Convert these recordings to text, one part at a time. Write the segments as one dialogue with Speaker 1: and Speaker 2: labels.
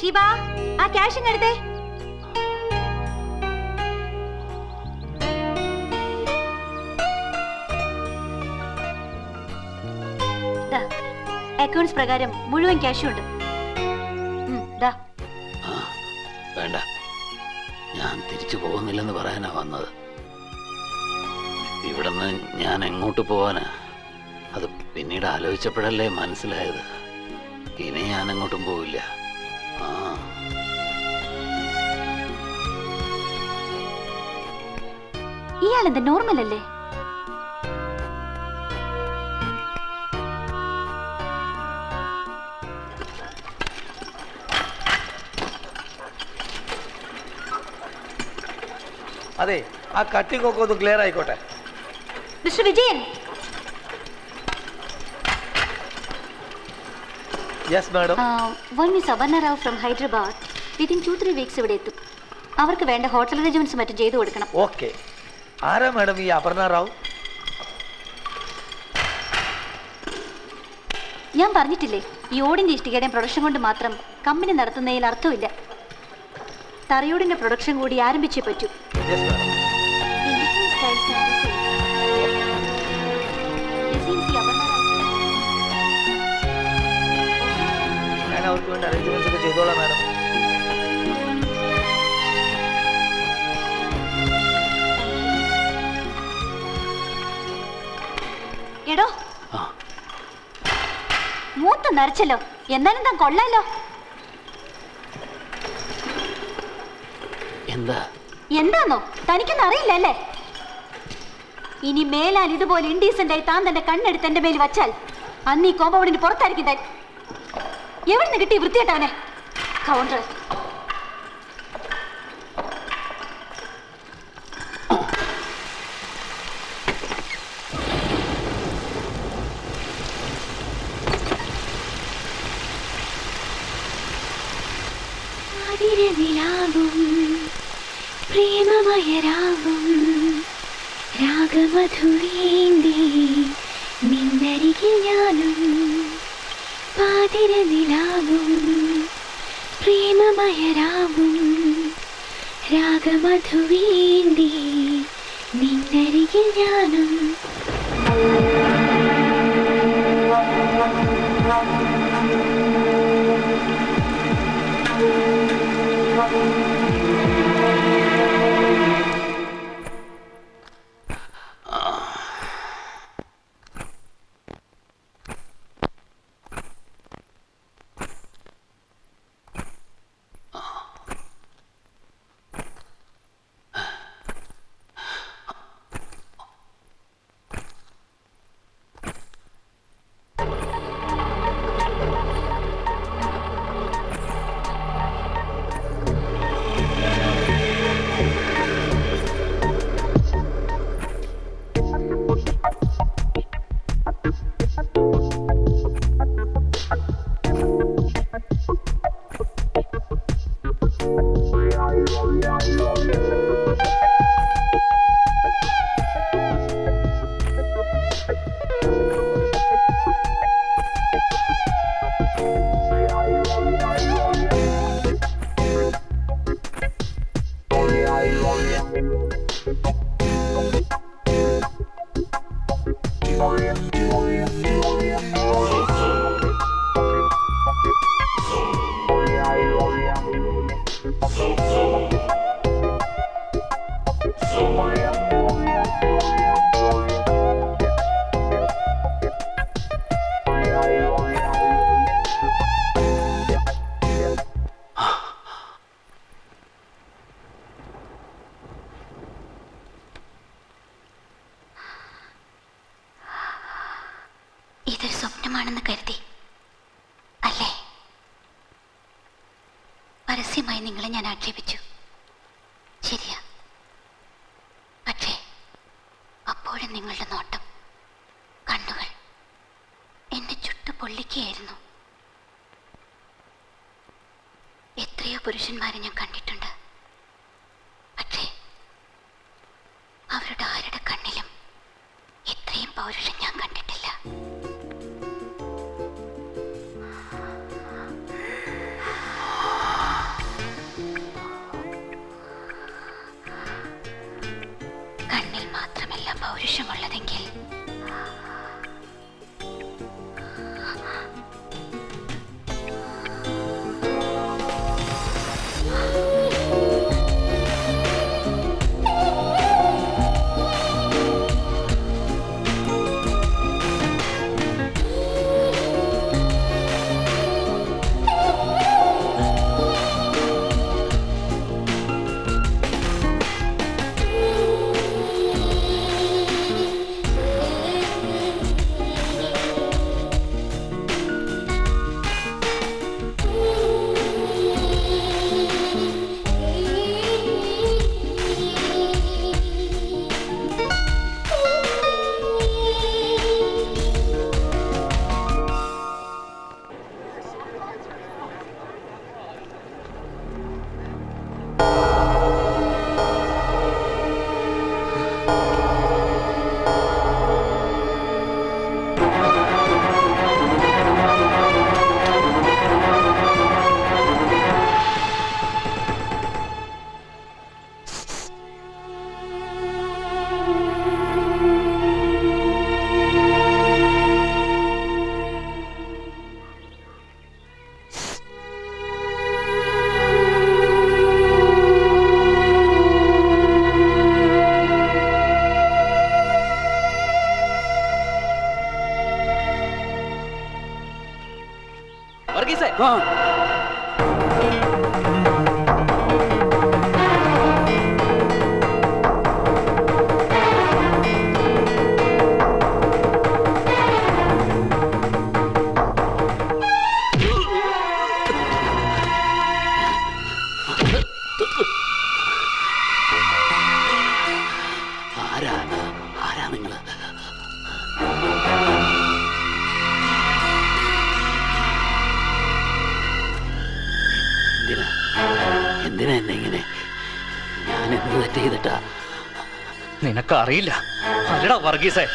Speaker 1: ഷീബ, ആ cash ഇങ്ങെടുത്തേ. Accounts പ്രകാരം മുഴുവൻ ക്യാഷും ഉണ്ട്.
Speaker 2: വേണ്ട, ഞാൻ തിരിച്ചു പോകുന്നില്ലെന്ന് പറയാനാ വന്നത്. ഇവിടുന്ന് ഞാൻ എങ്ങോട്ട് പോവാനാ? അത് പിന്നീട് ആലോചിച്ചപ്പോഴല്ലേ മനസ്സിലായത്. ഇനി ഞാൻ എങ്ങോട്ടും പോവില്ല.
Speaker 1: ഇയാളെന്താ നോർമൽ അല്ലേ?
Speaker 3: അതെ, ആ കട്ടിംഗ് ഒക്കെ ഒന്ന് ക്ലിയർ ആയിക്കോട്ടെ.
Speaker 1: Mister Vijayan.
Speaker 3: Yes madam.
Speaker 1: One miss Aparna Rao from Hyderabad. Within 2-3 weeks ഇവിടെ എത്തും. അവർക്ക് വേണ്ട ഹോട്ടൽ അറേഞ്ച്മെന്റ്സ് മറ്റും ചെയ്തു കൊടുക്കണം.
Speaker 3: ഓക്കെ. ആരാ മാഡം ഈ അപർണ റാവ്?
Speaker 1: ഞാൻ പറഞ്ഞിട്ടില്ലേ, ഈ ഓടിന്റെ ഇഷ്ടികയുടെയും പ്രൊഡക്ഷൻ കൊണ്ട് മാത്രം കമ്പനി നടത്തുന്നതിൽ അർത്ഥമില്ല. തറയോടിന്റെ പ്രൊഡക്ഷൻ കൂടി ആരംഭിച്ചേ പറ്റൂ.
Speaker 3: ഞാൻ അവർക്ക് വേണ്ട അറേഞ്ച്മെന്റ്സ് ഒക്കെ ചെയ്തോളാം മാഡം.
Speaker 1: എടോ, മൂത്ത് നരച്ചല്ലോ, എന്നാലും താൻ കൊള്ളാലോ. എന്താന്നോ തനിക്കൊന്നും അറിയില്ല അല്ലേ? ഇനി മേലാൽ ഇതുപോലെ ഇൻഡീസെന്റായി താൻ തന്റെ കണ്ണെടുത്ത് എന്റെ മേൽ വച്ചാൽ അന്ന് ഈ കോമ്പൗണ്ടിന് പുറത്തായിരിക്കും താൻ. എവിടുന്ന് കിട്ടി വൃത്തിയായിട്ടവനെ? കൗണ്ടർ.
Speaker 4: പ്രേമമയരാകും രാഗമധുവേന്തി നിന്നരികിൽ ഞാനും പാതിരനിലാകും. പ്രേമമയരാകും രാഗമധുവേന്തി നിന്നരികിൽ ഞാനും. ഇതൊരു സ്വപ്നമാണെന്ന് കരുതി അല്ലേ? പരസ്യമായി നിങ്ങളെ ഞാൻ ആക്ഷേപിച്ചു, ശരിയാ. പക്ഷേ അപ്പോഴും നിങ്ങളുടെ നോട്ടം, കണ്ണുകൾ എന്നെ ചുട്ടു പൊള്ളിക്കുകയായിരുന്നു. എത്രയോ പുരുഷന്മാരെ ഞാൻ കണ്ടിട്ടുണ്ട്. പക്ഷേ അവരുടെ ആരുടെ കണ്ണിലും ഇത്രയും പൗരുഷം ഞാൻ കണ്ടിട്ടില്ല.
Speaker 3: വർഗീസേ
Speaker 2: ആരാ നിങ്ങള്? എന്തിനാ എന്നെ ഇങ്ങനെ? ഞാൻ എന്ത് തെറ്റ് ചെയ്തിട്ടാ?
Speaker 5: നിനക്കറിയില്ല അല്ലടാ വർഗീസേ,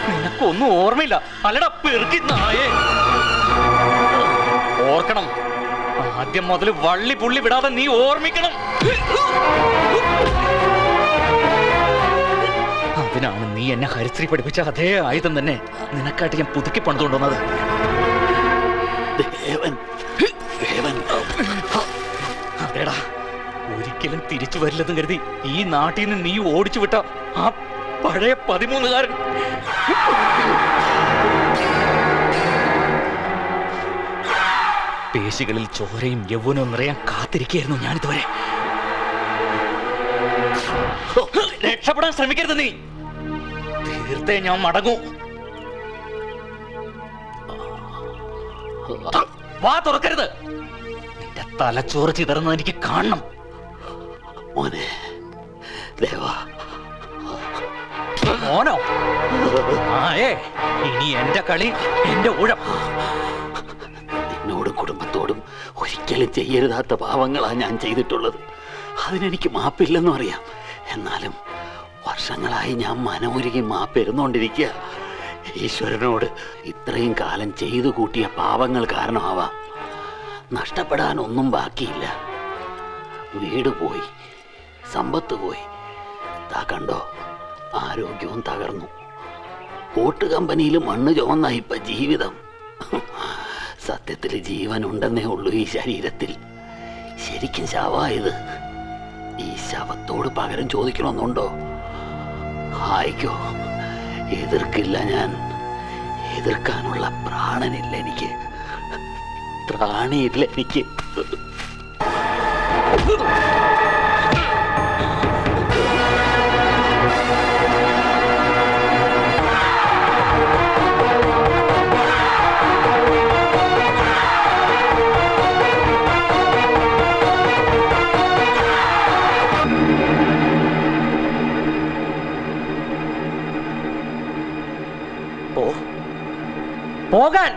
Speaker 5: നിനക്കൊന്നും ഓർമ്മയില്ല അല്ലടാ പെറുക്കി നായേ. ഓർക്കണം, ആദ്യം മുതൽ വള്ളി പുള്ളി വിടാതെ നീ ഓർമ്മിക്കണം. അതിനാണ് നീ എന്നെ ഹരിശ്രീ പഠിപ്പിച്ച അതേ ആയുധം തന്നെ നിനക്കായിട്ട് ഞാൻ പുതുക്കി പണിതുകൊണ്ടുവന്നത്. അതേടാ, ഒരിക്കലും തിരിച്ചു വരില്ലെന്ന് കരുതി ഈ നാട്ടിൽ നിന്ന് നീ ഓടിച്ചു വിട്ട ആ പഴയ 13-കാരൻ. പേശികളിൽ ചോരയും യൗവനവും നിറയാൻ കാത്തിരിക്കുകയായിരുന്നു ഞാനിതുവരെ. രക്ഷപ്പെടാൻ ശ്രമിക്കരുത് നീ, തീർത്തേ ഞാൻ മടങ്ങൂ. വാ തുറക്കരുത്, നിന്റെ തലച്ചോറ് ചിതറുന്നത് എനിക്ക് കാണണം.
Speaker 2: മോനെ ദേവാ.
Speaker 5: മോനോ? ആയേ, ഇനി എന്റെ കളി, എന്റെ ഊഴം.
Speaker 2: നിന്നോടും കുടുംബത്തോടും ഒരിക്കലും ചെയ്യരുതാത്ത പാവങ്ങളാ ഞാൻ ചെയ്തിട്ടുള്ളത്. അതിനെനിക്ക് മാപ്പില്ലെന്നും അറിയാം. എന്നാലും വർഷങ്ങളായി ഞാൻ മനമൊരുകി മാപ്പെരുന്നോണ്ടിരിക്കുക. ഈശ്വരനോട് ഇത്രയും കാലം ചെയ്തു കൂട്ടിയ പാവങ്ങൾ കാരണമാവാം നഷ്ടപ്പെടാൻ ഒന്നും ബാക്കിയില്ല. വീട് പോയി, സമ്പത്ത് പോയി, താ കണ്ടോ ആരോഗ്യവും തകർന്നു. ഓട്ട് കമ്പനിയിൽ മണ്ണ് ചുവന്ന ഇപ്പൊ ജീവിതം. സത്യത്തിൽ ജീവനുണ്ടെന്നേ ഉള്ളൂ ഈ ശരീരത്തിൽ. ശരിക്കും ശവമായത്. ഈ ശവത്തോട് പകരം ചോദിക്കണമെന്നുണ്ടോ? ആയിക്കോ, എതിർക്കില്ല ഞാൻ. എതിർക്കാനുള്ള പ്രാണനില്ല എനിക്ക്, ത്രാണിയില്ല എനിക്ക്.
Speaker 5: പോകാൻ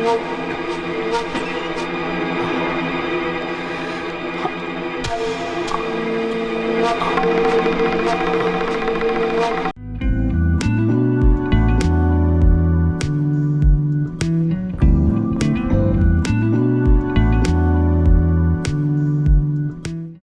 Speaker 1: Oh.